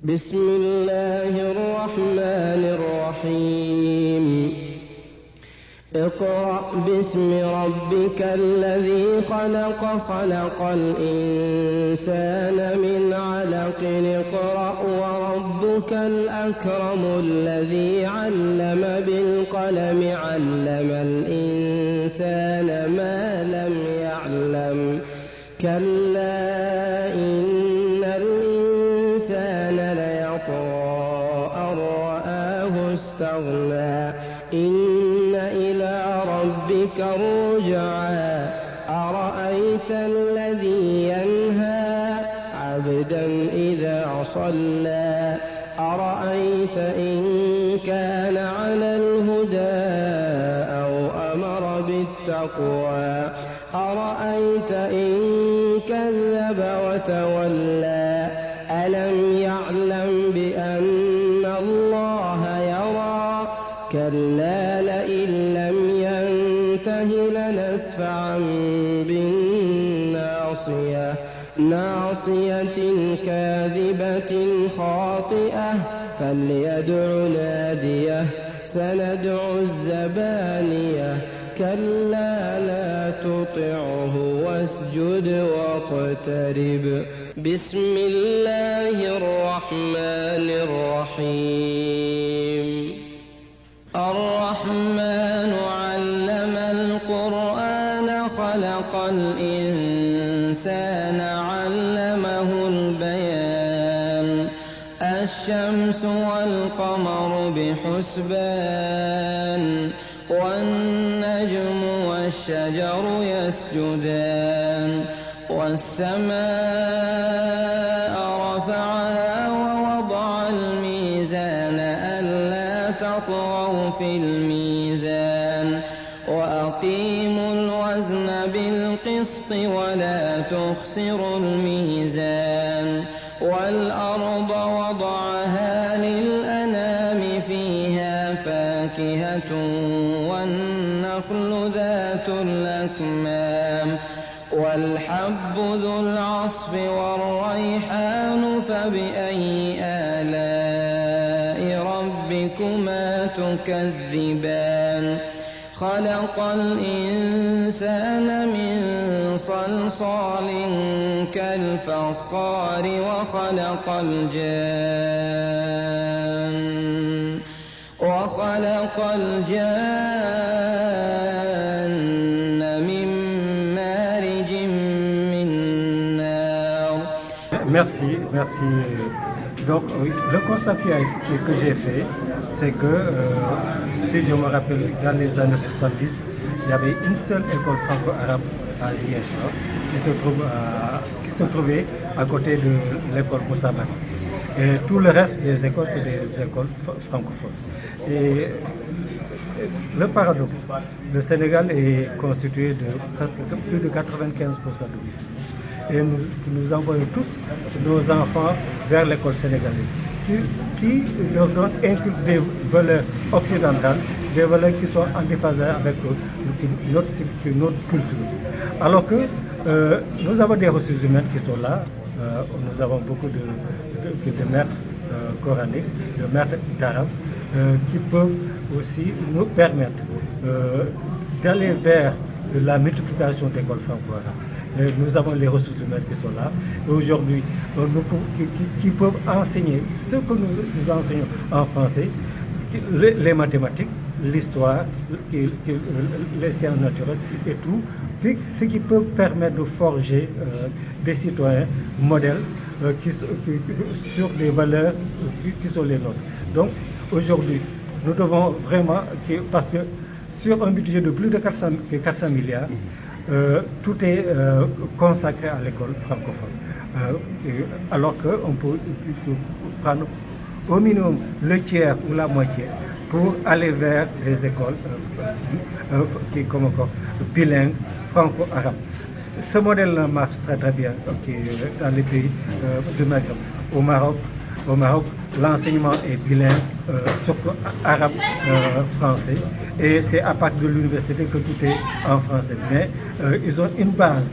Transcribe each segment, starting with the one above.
بسم الله الرحمن الرحيم اقرأ باسم ربك الذي خلق خلق الإنسان من علق اقرأ وربك الأكرم الذي علم بالقلم علم الإنسان ما لم يعلم كلا إن الإنسان ليطغى أن رآه استغنى إن إلى ربك الرجعى أرأيت الذي ينهى عبدا إذا صلى أرأيت إن كان على الهدى أو أمر بالتقوى أرأيت إن كذب وتولى ألم يعلم بأن الله يرى كلا لئن لم ينته لنسفعا بالناصية ناصية كاذبة خاطئة فليدع ناديه سندع الزبانية كلا لا تطعه واسجد واقترب بسم الله الرحمن الرحيم الرحمن علم القرآن خلق الإنسان علمه البيان الشمس والقمر بحسبان والنجم والشجر يسجدان والسماء رفعها ووضع الميزان ألا تطغوا في الميزان وأقيموا الوزن بالقسط ولا تخسروا الميزان والأرض وضعها للأنام فيها فاكهة والنخل ذات الأكمام والحب ذو العصف والريحان فبأي آلاء ربكما تكذبان خلق الإنسان من صلصال كالفخار وخلق الجان من مارج من نار. Merci. Donc, le constat que j'ai fait, c'est que, si je me rappelle, dans les années 70, il y avait une seule école franco-arabe à Ziguinchor qui se trouvait à côté de l'école Moussa Barry. Et tout le reste des écoles, c'est des écoles francophones. Et le paradoxe, le Sénégal est constitué de presque plus de 95% de musulmans. Et nous envoyons tous nos enfants vers l'école sénégalaise, qui leur inculque des valeurs occidentales, des valeurs qui sont en déphasage avec notre culture. Alors que nous avons des ressources humaines qui sont là, nous avons beaucoup de maîtres coraniques, de maîtres d'arabe, qui peuvent aussi nous permettre d'aller vers la multiplication d'écoles franco-arabes. Nous avons les ressources humaines qui sont là. Et aujourd'hui, qui peuvent enseigner ce que nous enseignons en français, les mathématiques, l'histoire, les sciences naturelles et tout, ce qui peut permettre de forger des citoyens modèles sur des valeurs qui sont les nôtres. Donc aujourd'hui, nous devons vraiment, parce que sur un budget de plus de 400 milliards, tout est consacré à l'école francophone. Alors qu'on peut prendre au minimum le tiers ou la moitié pour aller vers des écoles bilingues, franco-arabes. Ce modèle marche très très bien dans les pays du Maghreb. Au Maroc, l'enseignement est bilingue, surtout arabe-français. Et c'est à partir de l'université que tout est en français. Mais ils ont une base,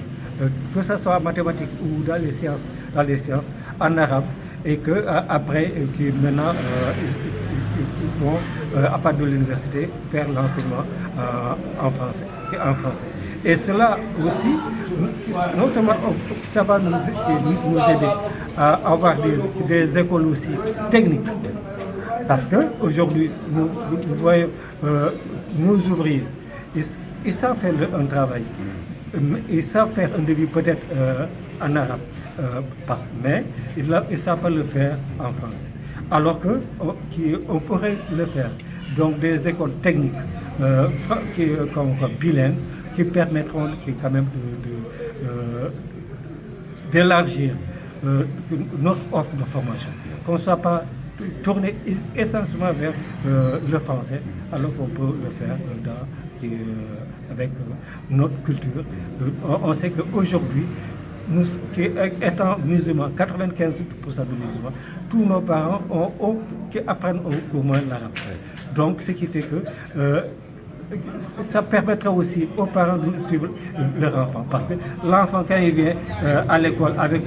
que ce soit en mathématiques ou dans les sciences, en arabe. et que après, maintenant, ils vont, à partir de l'université, faire l'enseignement en français. Et cela aussi, non seulement ça va nous aider à avoir des écoles aussi techniques, parce qu'aujourd'hui, nous voyons nos ouvriers, ils savent faire un travail, ils savent faire un devis peut-être en arabe, mais ils ne savent pas le faire en français. Alors qu'on pourrait le faire. Donc des écoles techniques bilingues qui permettront quand même d'élargir notre offre de formation. Qu'on ne soit pas tourné essentiellement vers le français, alors qu'on peut le faire avec notre culture. On sait qu'aujourd'hui, nous, étant musulmans, 95% de musulmans, tous nos parents qui apprennent au moins l'arabe. Donc, ce qui fait que ça permettra aussi aux parents de suivre leur enfant. Parce que l'enfant, quand il vient à l'école avec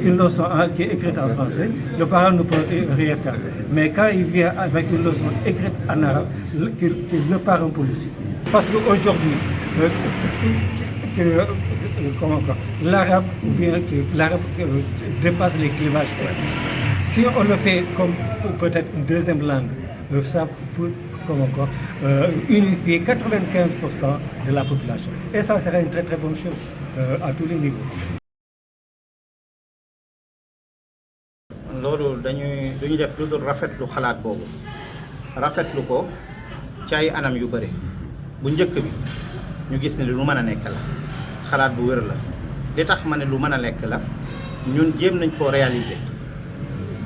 une leçon qui est écrite en français, le parent ne peut rien faire. Mais quand il vient avec une leçon écrite en arabe, le parent peut le suivre. Parce qu'aujourd'hui, l'arabe dépasse les clivages. Si on le fait comme peut-être une deuxième langue, ça peut unifier 95% de la population. Et ça serait une très très bonne chose à tous les niveaux. loolu duñu def lu dul rafetlu xalaat boobu rafetlu ko ci ay anam yu bëri bu njëkk bi ñu gis ne lu mën a nekk la xalaat bu wér la li tax ma ne lu mën a nekk la ñun jéem nañ koo réaliser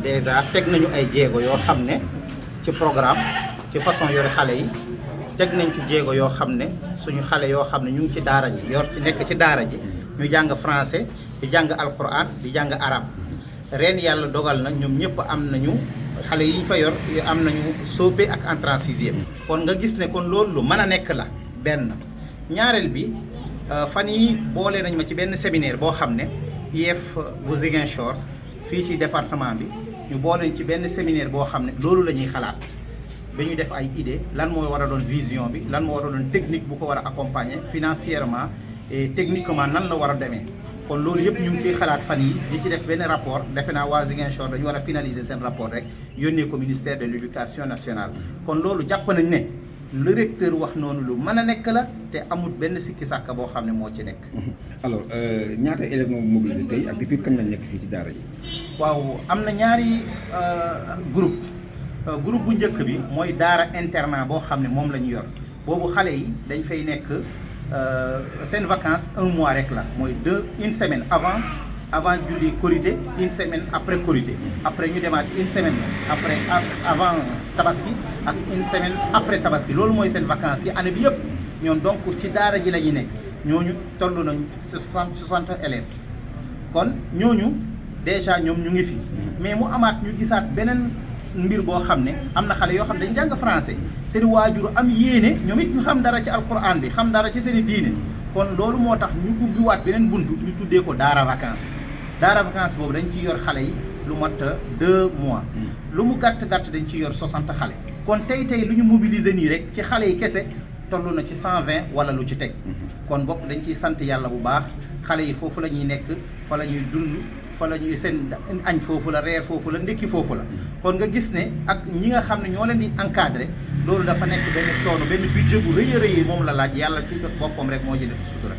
déjà teg nañu ay jéego yoo xam ne ci programme ci façon yore xale yi teg nañ ci jéego yoo xam ne suñu xale yoo xam ne ñu ngi ci daara ji nekk ci daara ji ñu jàng français di jàng alquran di jàng arabe ren yàlla dogal na ñoom ñëpp am nañu xale yi ñu fa yor am nañu sopé ak entrée en sixième. kon nga gis ne kon loolu lu mën a nekk la benn ñaareel bi fan yi boole nañ ma ci benn séminaire boo xam ne IEF bu Ziguinchor fii ci département bi ñu boole ci benn séminaire boo xam ne loolu la ñuy xalaat ba ñu def ay idée lan moo war a doon vision bi lan moo war a doon technique bu ko war a accompagner financièrement et techniquement nan la war a demee. kon loolu yëpp ñu ngi ciy xalaat fan yi di ci def benn rapport defe naa waa Ziguinchor dañu war a finaliser seen rapport rek yónnee ko ministère de l'éducation nationale. kon loolu jàpp nañ ne le recteur wax noonu lu mën a nekk la te amul benn sikki sàkka boo xam ne moo ci nekk. alors ñaata élèves moo mobilisé tey ak depuis kañ lañ nekk fii ci daara ji. waaw am na ñaari groupe bu njëkk bi mooy daara internat boo xam ne moom la ñu yor boobu xale yi dañ fay nekk. seen vacances un mois rek la mooy une semaine avant julli Korité une semaine après Korité après ñu demaat une semaine après avant Tabaski ak une semaine après Tabaski loolu mooy seen vacances yi année bi yëpp ñoom donc ci daara ji la ñuy nekk ñooñu toll nañ 60 élèves kon ñooñu déjà ñoom ñu ngi fi mais mu amaat ñu gisaat beneen mbir boo xam ne am na xale yoo xam ne dañu jàng français seen waajur am yéene ñoom it ñu xam dara ci alquran bi xam dara ci seen i diine kon loolu moo tax ñu ubbiwaat beneen buntu ñu tuddee ko daara vacances boobu dañ ciy yor xale yi lu mat 2 mois lu mu gàtt dañ ciy yor 60 xale kon tey lu ñu mobiliser nii rek ci xale yi kese toll na ci 120 wala lu ci teg kon bokk dañ ciy sant yàlla bu baax xale yi foofu la ñuy nekk fa la ñuy dund fa la ñuy seen añ foofu la reer foofu la ndekki foofu la kon nga gis ne ak ñi nga xam ne ñoo leen di encadré loolu dafa nekk benn coono benn budget bu rëy a rëy moom la laaj yàlla ci boppam rek moo jëlee sutura